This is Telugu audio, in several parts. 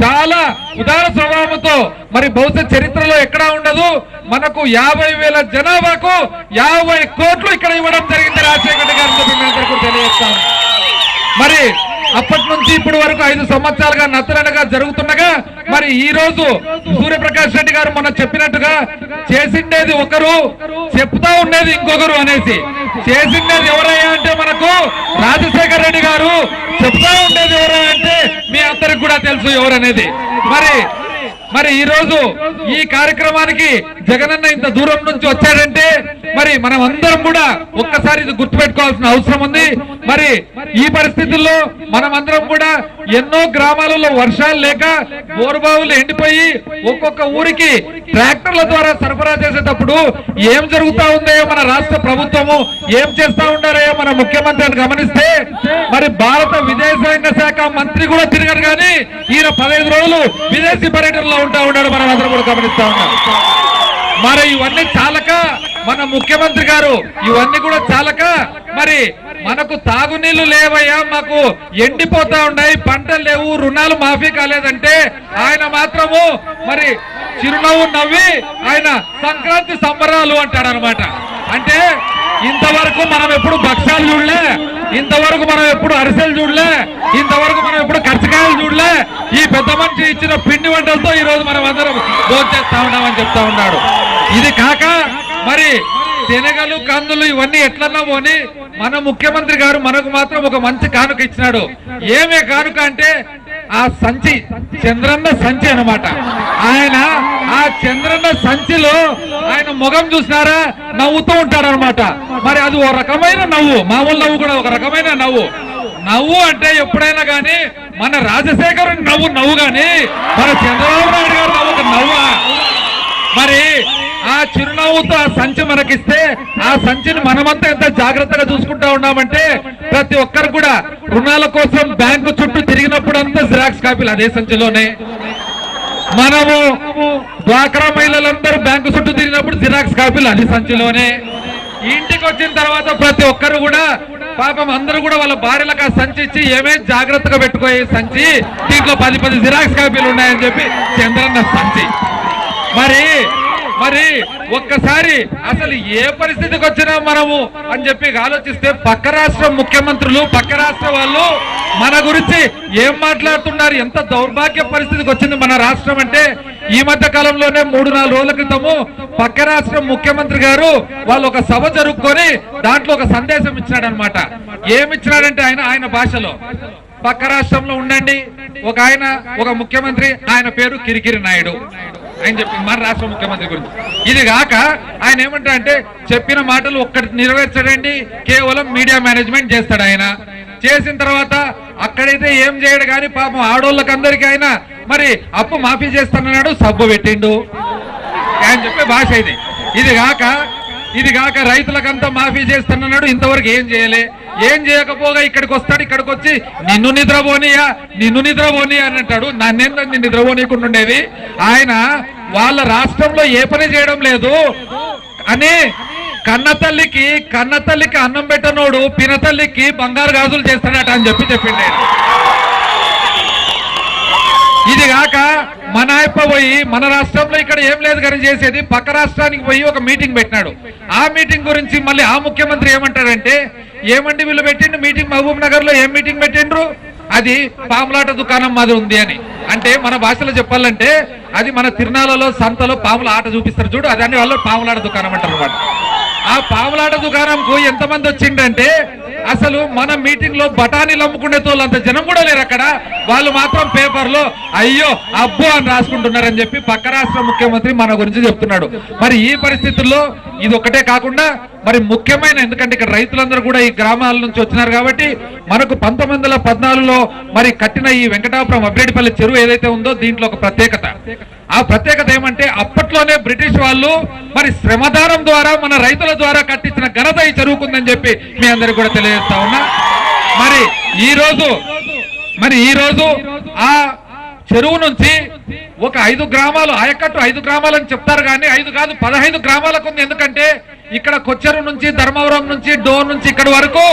చాలా ఉదార స్వభావంతో మరి బహుశా చరిత్రలో ఎక్కడా ఉండదు. మనకు 50,000 జనాభాకు 50 కోట్లు ఇక్కడ ఇవ్వడం జరిగింది రాజశేఖర రెడ్డి గారు చెప్పి మేము కూడా తెలియజేస్తాం. మరి అప్పటి నుంచి ఇప్పటి వరకు 5 సంవత్సరాలుగా నత్తనగా జరుగుతుండగా మరి ఈ రోజు సూర్యప్రకాష్ రెడ్డి గారు మొన్న చెప్పినట్టుగా చేసిండేది ఒకరు, చెప్తా ఉండేది ఇంకొకరు అనేసి. చేసిండేది ఎవరయ్యా అంటే మనకు రాజశేఖర రెడ్డి గారు, చెప్తా ఉండేది ఎవరు అంటే మీ అందరికి కూడా తెలుసు ఎవరనేది. మరి ఈ రోజు ఈ కార్యక్రమానికి జగనన్న ఇంత దూరం నుంచి వచ్చాడంటే మరి మనం అందరం కూడా ఒక్కసారి ఇది గుర్తుపెట్టుకోవాల్సిన అవసరం ఉంది. మరి ఈ పరిస్థితుల్లో మనం అందరం కూడా ఎన్నో గ్రామాలలో వర్షాలు లేక బోరుబావులు ఎండిపోయి ఒక్కొక్క ఊరికి ట్రాక్టర్ల ద్వారా సరఫరా చేసేటప్పుడు ఏం జరుగుతా ఉందో మన రాష్ట్ర ప్రభుత్వము ఏం చేస్తా ఉండారో మన ముఖ్యమంత్రిని గమనిస్తే మరి భారత విదేశాంగ శాఖ మంత్రి కూడా తిరగరు కానీ ఈయన 15 రోజులు విదేశీ పర్యటనలో ఉంటా ఉన్నాడు. మనం అందరం కూడా గమనిస్తా ఉన్నాం. మరి ఇవన్నీ చాలక మన ముఖ్యమంత్రి గారు ఇవన్నీ కూడా చాలక మరి మనకు తాగునీళ్లు లేవయ్యా, మాకు ఎండిపోతా ఉన్నాయి, పంటలు లేవు, రుణాలు మాఫీ కాలేదంటే ఆయన మాత్రము మరి చిరునవ్వు నవ్వి ఆయన సంక్రాంతి సంబరాలు అంటాడనమాట. అంటే ఇంతవరకు మనం ఎప్పుడు భక్ష్యాలు చూడలే, ఇంతవరకు మనం ఎప్పుడు అరిసెలు చూడలే, ఇంతవరకు మనం ఎప్పుడు కచ్చకాయలు చూడలే. ఈ పెద్ద మనిషి ఇచ్చిన పిండి వంటలతో ఈ రోజు మనం అందరం భోంచేస్తా ఉన్నామని చెప్తా ఉన్నాడు. ఇది కాక మరి శనగలు కందులు ఇవన్నీ ఎట్లన్నా పోని మన ముఖ్యమంత్రి గారు మనకు మాత్రం ఒక మంచి కానుక ఇచ్చినాడు. ఏమే కానుక అంటే ఆ సంచి, చంద్రన్న సంచి అన్నమాట. ఆయన ఆ చంద్రన్న సంచిలో ఆయన ముఖం చూసినారా నవ్వుతూ ఉంటాడనమాట. మరి అది ఓ రకమైన నవ్వు, మామూలు నవ్వు కూడా ఒక రకమైన నవ్వు. నవ్వు అంటే ఎప్పుడైనా కానీ మన రాజశేఖర్ నవ్వు కానీ మన చంద్రబాబు నాయుడు గారు నవ్వు ఒక నవ్వా? మరి ఆ చిరునవ్వుతో ఆ సంచి మనకిస్తే ఆ సంచిని మనమంతా ఎంత జాగ్రత్తగా చూసుకుంటా ఉన్నామంటే ప్రతి ఒక్కరు కూడా రుణాల కోసం బ్యాంకు చుట్టూ తిరిగినప్పుడు అంతా జిరాక్స్ కాపీలు అదే సంచిలోనే. మనము డ్వాక్రా మహిళలందరూ బ్యాంకు చుట్టూ తిరిగినప్పుడు జిరాక్స్ కాపీలు అదే సంచిలోనే. ఇంటికి వచ్చిన తర్వాత ప్రతి ఒక్కరు కూడా పాపం అందరూ కూడా వాళ్ళ భార్యలకు ఆ సంచి ఇచ్చి ఏమే జాగ్రత్తగా పెట్టుకోయే సంచి, దీంట్లో 10 జిరాక్స్ కాపీలు ఉన్నాయని చెప్పి చంద్రన్న సంచి. మరి ఒక్కసారి అసలు ఏ పరిస్థితికి వచ్చినా మనము అని చెప్పి ఆలోచిస్తే పక్క రాష్ట్ర ముఖ్యమంత్రులు, పక్క రాష్ట్ర వాళ్ళు మన గురించి ఏం మాట్లాడుతున్నారు, ఎంత దౌర్భాగ్య పరిస్థితికి వచ్చింది మన రాష్ట్రం అంటే ఈ మధ్య కాలంలోనే 3-4 రోజుల క్రితము పక్క రాష్ట్ర ముఖ్యమంత్రి గారు వాళ్ళు ఒక సభ జరుపుకొని దాంట్లో ఒక సందేశం ఇచ్చినాడు అనమాట. ఏమిచ్చినాడంటే ఆయన భాషలో, పక్క రాష్ట్రంలో ఉండండి ఒక ముఖ్యమంత్రి, ఆయన పేరు కిరికిరి నాయుడు ఆయన చెప్పి మన రాష్ట్ర ముఖ్యమంత్రి గురించి. ఇది కాక ఆయన ఏమంటారంటే చెప్పిన మాటలు ఒక్కటి నెరవేర్చడండి, కేవలం మీడియా మేనేజ్మెంట్ చేస్తాడు. ఆయన చేసిన తర్వాత అక్కడైతే ఏం చేయడు కానీ పాపం ఆడోళ్ళకందరికీ ఆయన మరి అప్పు మాఫీ చేస్తానన్నాడు, సబ్బు పెట్టిండు ఆయన చెప్పే భాష ఇది. ఇది కాక రైతులకంతా మాఫీ చేస్తానన్నాడు, ఇంతవరకు ఏం చేయలే. ఏం చేయకపోగా ఇక్కడికి వస్తాడు, ఇక్కడికి వచ్చి నిన్ను నిద్రపోనియా అని అంటాడు. నన్నేందండి నిద్రపోనీయకుండా ఉండేది? ఆయన వాళ్ళ రాష్ట్రంలో ఏ పని చేయడం లేదు అని కన్నతల్లికి అన్నం పెట్టనోడు పినతల్లికి బంగారు గాజులు చేస్తాడట అని చెప్పిండే. ఇది కాక మన ఆయప్ప పోయి మన రాష్ట్రంలో ఇక్కడ ఏం లేదు కానీ చేసేది పక్క రాష్ట్రానికి పోయి ఒక మీటింగ్ పెట్టినాడు. ఆ మీటింగ్ గురించి మళ్ళీ ఆ ముఖ్యమంత్రి ఏమంటాడంటే, ఏమండి వీళ్ళు పెట్టిండు మీటింగ్ మహబూబ్ నగర్ లో, ఏం మీటింగ్ పెట్టిండ్రు? అది పాములాట దుకాణం మాది ఉంది అని. అంటే మన భాషలో చెప్పాలంటే అది మన తిరునాళ్ళలో సంతలో పాముల ఆట చూపిస్తారు చూడు, అదని వాళ్ళు పాములాట దుకాణం అంటారు అనమాట. ఆ పాములాట దుకాణంకు ఎంతమంది వచ్చిండంటే అసలు మన మీటింగ్ లో బఠానీలు అమ్ముకునే తోళ్ళంత జనం కూడా లేరు అక్కడ. వాళ్ళు మాత్రం పేపర్లో అయ్యో అబ్బో అని రాసుకుంటున్నారని చెప్పి పక్క రాష్ట్ర ముఖ్యమంత్రి మన గురించి చెప్తున్నాడు. మరి ఈ పరిస్థితుల్లో ఇది ఒకటే కాకుండా మరి ముఖ్యమైన, ఎందుకంటే ఇక్కడ రైతులందరూ కూడా ఈ గ్రామాల నుంచి వచ్చినారు కాబట్టి మనకు 1914లో మరి కట్టిన ఈ వెంకటాపురం అబ్రేడిపల్లి చెరువు ఏదైతే ఉందో దీంట్లో ఒక ప్రత్యేకత. ఆ ప్రత్యేకత ఏమంటే అప్పట్లోనే బ్రిటిష్ వాళ్ళు మరి శ్రమదానం ద్వారా మన రైతుల ద్వారా కట్టించిన ఘనత ఈ చెరువుకుందని చెప్పి మీ అందరికి కూడా తెలియజేస్తా ఉన్నా. మరి ఈ రోజు ఆ చెరువు నుంచి ఒక 5 గ్రామాలు, ఆయకట్టు 5 గ్రామాలని చెప్తారు కానీ 5 కాదు 15 గ్రామాలకు ఉంది. ఎందుకంటే ఇక్కడ కొచ్చెరు నుంచి, ధర్మవరం నుంచి, డోర్ నుంచి ఇక్కడ వరకు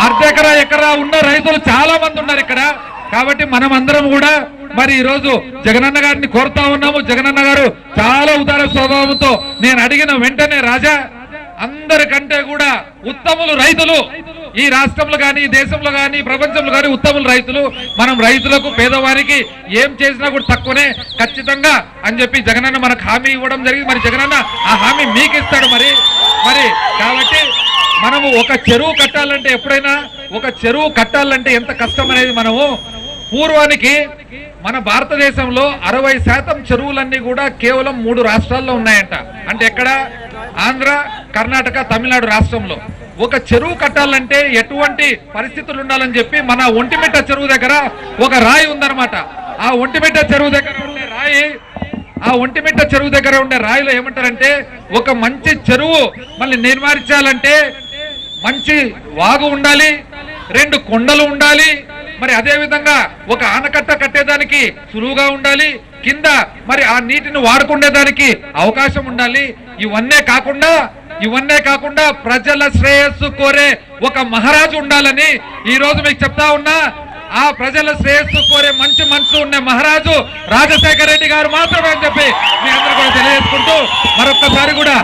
అర్ధ ఎకరా ఉన్న రైతులు చాలా మంది ఉన్నారు ఇక్కడ. కాబట్టి మనం అందరం కూడా మరి ఈ రోజు జగనన్న గారిని కోరుతా ఉన్నాము. జగనన్న గారు చాలా ఉదార స్వభావంతో నేను అడిగిన వెంటనే రాజా అందరికంటే కూడా ఉత్తములు రైతులు ఈ రాష్ట్రంలో కానీ దేశంలో కానీ ప్రపంచంలో కానీ ఉత్తములు రైతులు. మనం రైతులకు పేదవారికి ఏం చేసినా కూడా తక్కువనే ఖచ్చితంగా అని చెప్పి జగనన్న మనకు హామీ ఇవ్వడం జరిగింది. మరి జగనన్న ఆ హామీ మీకు ఇస్తాడు. మరి కాబట్టి మనము ఒక చెరువు కట్టాలంటే ఎప్పుడైనా ఒక చెరువు కట్టాలంటే ఎంత కష్టం అనేది మనము పూర్వానికి మన భారతదేశంలో 60% చెరువులన్నీ కూడా కేవలం 3 రాష్ట్రాల్లో ఉన్నాయంట. అంటే ఎక్కడ? ఆంధ్ర, కర్ణాటక, తమిళనాడు రాష్ట్రంలో. ఒక చెరువు కట్టాలంటే ఎటువంటి పరిస్థితులు ఉండాలని చెప్పి మన ఒంటిమిట్ట చెరువు దగ్గర ఒక రాయి ఉందన్నమాట. ఆ ఒంటిమిట్ట చెరువు దగ్గర ఉండే రాయిలో ఏమంటారంటే ఒక మంచి చెరువు మళ్ళీ నిర్మించాలంటే మంచి వాగు ఉండాలి, 2 కొండలు ఉండాలి, మరి అదే విధంగా ఒక ఆనకట్ట కట్టేదానికి సులువుగా ఉండాలి, కింద మరి ఆ నీటిని వాడుకునేదానికి అవకాశం ఉండాలి. ఇవన్నీ కాకుండా ప్రజల శ్రేయస్సు కోరే ఒక మహారాజు ఉండాలని ఈ రోజు మీకు చెప్తా ఉన్నా. ఆ ప్రజల శ్రేయస్సు కోరే మంచి మనసు ఉన్న మహారాజు రాజశేఖర రెడ్డి గారు మాత్రమే అని చెప్పి మీ అందరూ కూడా తెలియజేసుకుంటూ మరొక్కసారి కూడా